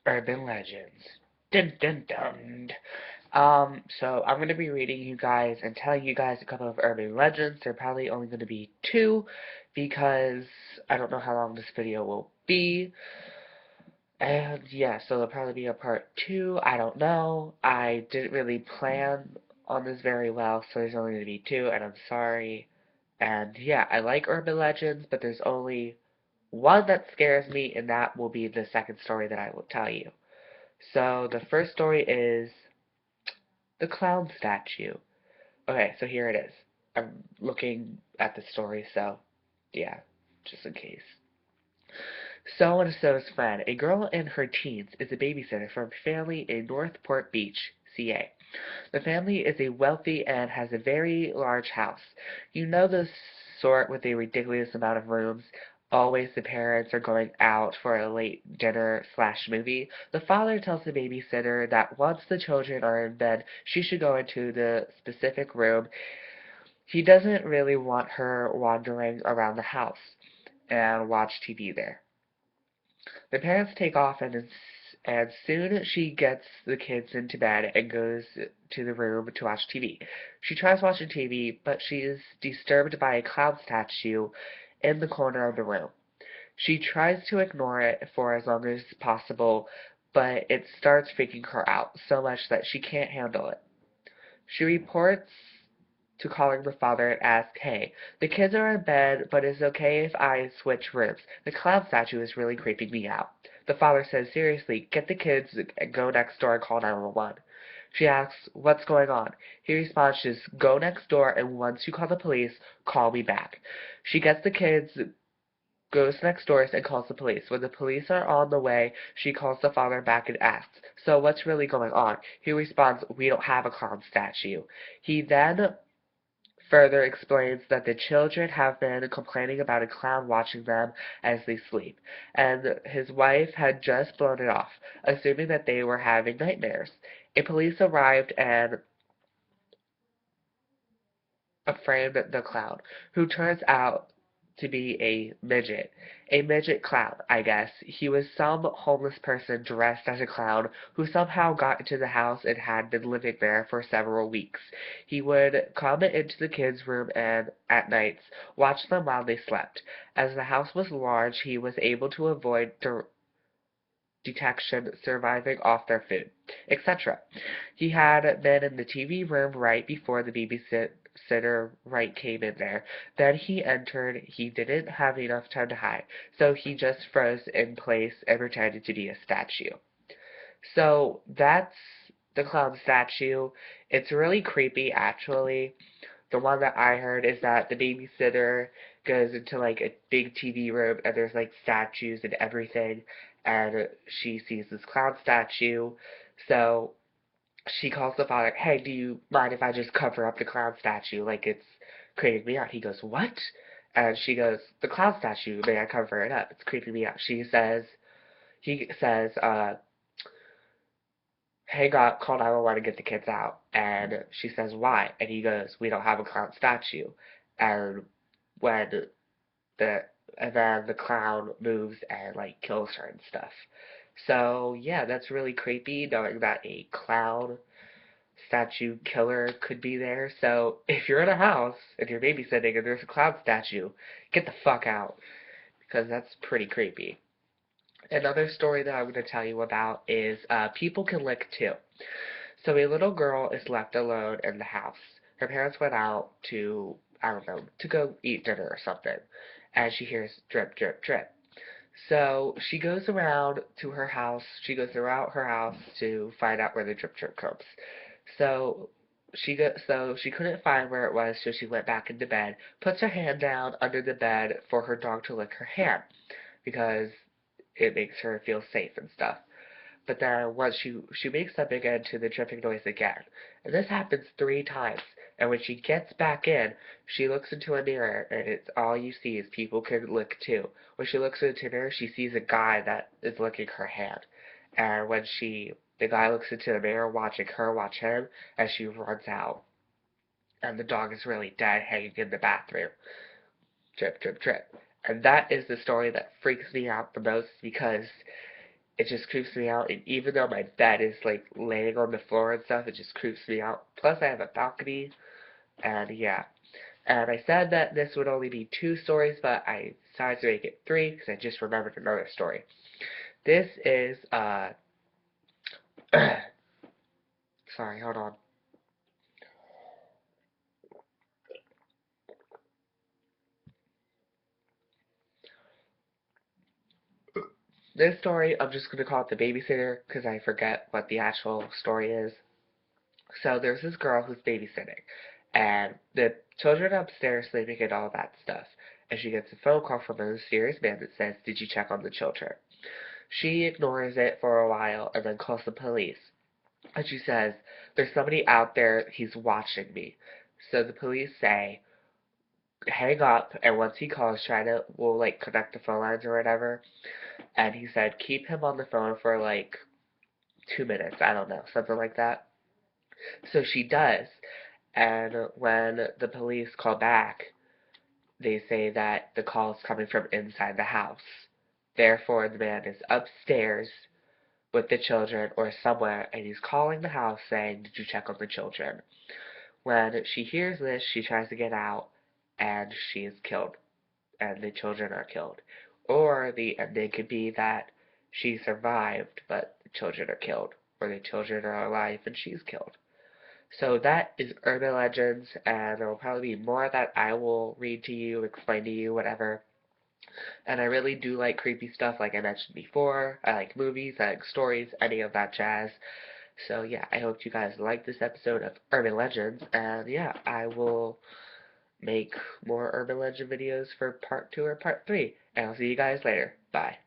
Urban Legends. Dun dun dun. So I'm gonna be reading you guys and telling you guys a couple of urban legends. They're probably only gonna be two because I don't know how long this video will be. And yeah, so there'll probably be a part two. I don't know. I didn't really plan on this very well, so there's only gonna be two, and I'm sorry. And yeah, I like urban legends, but there's only one that scares me, and that will be the second story that I will tell you. So the first story is the clown statue. Okay, so here it is. I'm looking at the story, so yeah, just in case. So and so's friend, a girl in her teens, is a babysitter for a family in Northport Beach, CA. The family is a wealthy and has a very large house. You know the sort with a ridiculous amount of rooms. Always the parents are going out for a late dinner slash movie. The father tells the babysitter that once the children are in bed, she should go into the specific room. He doesn't really want her wandering around the house and watch TV there. The parents take off, and soon she gets the kids into bed and goes to the room to watch TV. She tries watching TV, but she is disturbed by a clown statue in the corner of the room. She tries to ignore it for as long as possible, but it starts freaking her out so much that she can't handle it. She reports to calling the father and asks, "Hey, the kids are in bed, but is it okay if I switch rooms? The clown statue is really creeping me out." The father says, "Seriously, get the kids and go next door and call 911." She asks, "What's going on?" He responds, "Just go next door, and once you call the police, call me back." She gets the kids, goes next door, and calls the police. When the police are on the way, she calls the father back and asks, "So what's really going on?" He responds, "We don't have a clown statue." He then further explains that the children have been complaining about a clown watching them as they sleep, and his wife had just blown it off, assuming that they were having nightmares. A police arrived and framed the clown, who turns out to be a midget. A midget clown, I guess. He was some homeless person dressed as a clown who somehow got into the house and had been living there for several weeks. He would come into the kids' room and, at nights, watch them while they slept. As the house was large, he was able to avoid detection, surviving off their food, etc. He had been in the TV room right before the babysitter right came in there. Then he entered. He didn't have enough time to hide, so he just froze in place and pretended to be a statue. So that's the clown statue. It's really creepy, actually. The one that I heard is that the babysitter goes into like a big TV room and there's like statues and everything, and she sees this clown statue. So she calls the father, "Hey, do you mind if I just cover up the clown statue? Like it's creeping me out." He goes, "What?" And she goes, "The clown statue, may I cover it up? It's creeping me out." He says, "Hey, God, call 911 to get the kids out." And she says, "Why?" And he goes, "We don't have a clown statue." And when the and then the clown moves and like kills her and stuff. So yeah, that's really creepy knowing that a clown statue killer could be there. So if you're in a house and you're babysitting and there's a clown statue, get the fuck out because that's pretty creepy. Another story that I'm going to tell you about is people can lick too. So a little girl is left alone in the house. Her parents went out to, I don't know, to go eat dinner or something, and she hears drip, drip, drip. So she goes around to her house. She goes throughout her house to find out where the drip drip comes. So she couldn't find where it was, so she went back into bed, puts her hand down under the bed for her dog to lick her hand because it makes her feel safe and stuff. But then once she wakes up again to the dripping noise again. And this happens 3 times. And when she gets back in, she looks into a mirror and it's all you see is people can lick too. When she looks into a mirror, she sees a guy that is licking her hand. And when the guy looks into the mirror watching her watch him, and she runs out. And the dog is really dead hanging in the bathroom. Drip, drip, drip. And that is the story that freaks me out the most because it just creeps me out. And even though my bed is like laying on the floor and stuff, it just creeps me out. Plus, I have a balcony, and yeah. And I said that this would only be 2 stories, but I decided to make it 3 because I just remembered another story. This is sorry, hold on. This story, I'm just gonna call it the babysitter because I forget what the actual story is. So there's this girl who's babysitting, and the children are upstairs sleeping and all that stuff. And she gets a phone call from a mysterious man that says, "Did you check on the children?" She ignores it for a while and then calls the police. And she says, "There's somebody out there, he's watching me." So the police say, hang up, and once he calls, we'll like connect the phone lines or whatever. And he said, keep him on the phone for like 2 minutes, I don't know, something like that. So she does. And when the police call back, they say that the call is coming from inside the house. Therefore, the man is upstairs with the children or somewhere, and he's calling the house saying, "Did you check on the children?" When she hears this, she tries to get out, and she is killed, and the children are killed. Or the ending could be that she survived, but the children are killed, or the children are alive and she's killed. So that is urban legends, and there will probably be more that I will read to you, explain to you, whatever. And I really do like creepy stuff, like I mentioned before. I like movies, I like stories, any of that jazz. So yeah, I hope you guys like this episode of Urban Legends, and yeah, I will make more urban legend videos for part 2 or part 3. And I'll see you guys later. Bye.